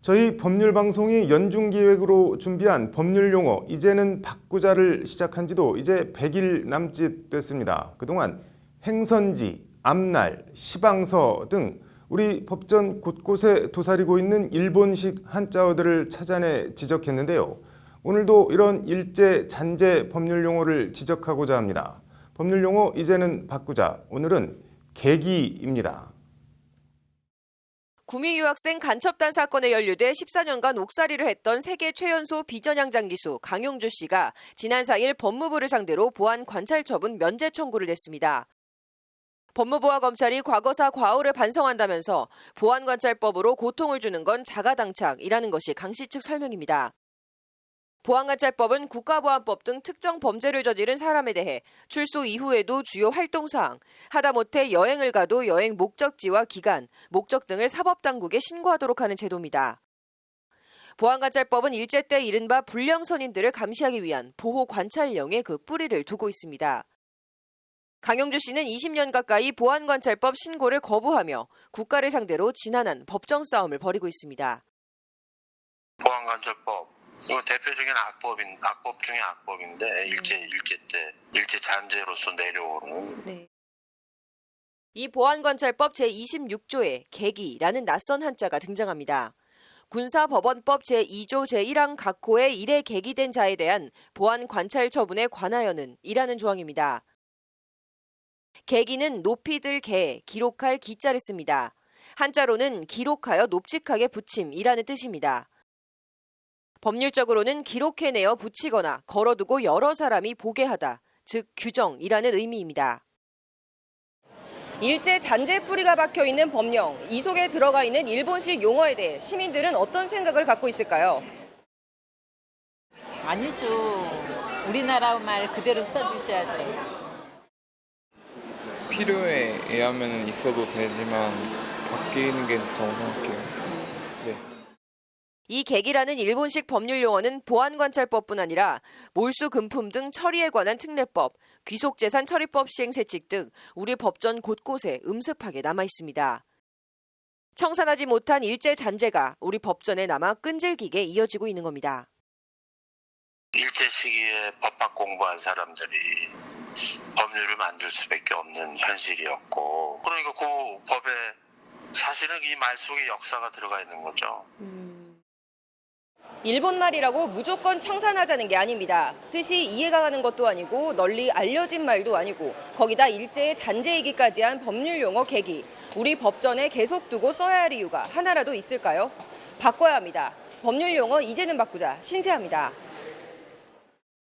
저희 법률방송이 연중기획으로 준비한 법률용어 이제는 바꾸자를 시작한 지도 이제 100일 남짓 됐습니다. 그동안 행선지, 앞날, 시방서 등 우리 법전 곳곳에 도사리고 있는 일본식 한자어들을 찾아내 지적했는데요. 오늘도 이런 일제 잔재 법률용어를 지적하고자 합니다. 법률용어 이제는 바꾸자. 오늘은 계기입니다. 구미 유학생 간첩단 사건에 연루돼 14년간 옥살이를 했던 세계 최연소 비전향장 기수 강용주 씨가 지난 4일 법무부를 상대로 보안 관찰 처분 면제 청구를 냈습니다. 법무부와 검찰이 과거사 과오를 반성한다면서 보안관찰법으로 고통을 주는 건 자가당착이라는 것이 강 씨 측 설명입니다. 보안관찰법은 국가보안법 등 특정 범죄를 저지른 사람에 대해 출소 이후에도 주요 활동사항, 하다못해 여행을 가도 여행 목적지와 기간, 목적 등을 사법당국에 신고하도록 하는 제도입니다. 보안관찰법은 일제 때 이른바 불량선인들을 감시하기 위한 보호관찰령에 그 뿌리를 두고 있습니다. 강용주 씨는 20년 가까이 보안관찰법 신고를 거부하며 국가를 상대로 진한한 법정 싸움을 벌이고 있습니다. 보안관찰법 이거 대표적인 악법 중에 악법인데 일제 잔재로서 내려오는. 네. 이 보안관찰법 제26조에 계기라는 낯선 한자가 등장합니다. 군사법원법 제2조 제1항 각호에 일에 계기된 자에 대한 보안관찰 처분에 관하여는 이라는 조항입니다. 계기는 높이 들 개, 기록할 기자를 씁니다. 한자로는 기록하여 높직하게 붙임이라는 뜻입니다. 법률적으로는 기록해내어 붙이거나 걸어두고 여러 사람이 보게 하다, 즉 규정이라는 의미입니다. 일제 잔재 뿌리가 박혀있는 법령, 이 속에 들어가 있는 일본식 용어에 대해 시민들은 어떤 생각을 갖고 있을까요? 아니죠. 우리나라 말 그대로 써주셔야죠. 필요에 의하면 있어도 되지만 바뀌는 게 좋다고 생각해요. 네. 이 계기라는 일본식 법률 용어는 보안관찰법뿐 아니라 몰수 금품 등 처리에 관한 특례법, 귀속재산 처리법 시행세칙 등 우리 법전 곳곳에 음습하게 남아 있습니다. 청산하지 못한 일제 잔재가 우리 법전에 남아 끈질기게 이어지고 있는 겁니다. 일제 시기에 법학 공부한 사람들이 법률을 만들 수밖에 없는 현실이었고, 그러니까 그 법에 사실은 이 말 속에 역사가 들어가 있는 거죠. 일본 말이라고 무조건 청산하자는 게 아닙니다. 뜻이 이해가 가는 것도 아니고 널리 알려진 말도 아니고 거기다 일제의 잔재이기까지 한 법률 용어 계기. 우리 법전에 계속 두고 써야 할 이유가 하나라도 있을까요? 바꿔야 합니다. 법률 용어 이제는 바꾸자. 신세합니다.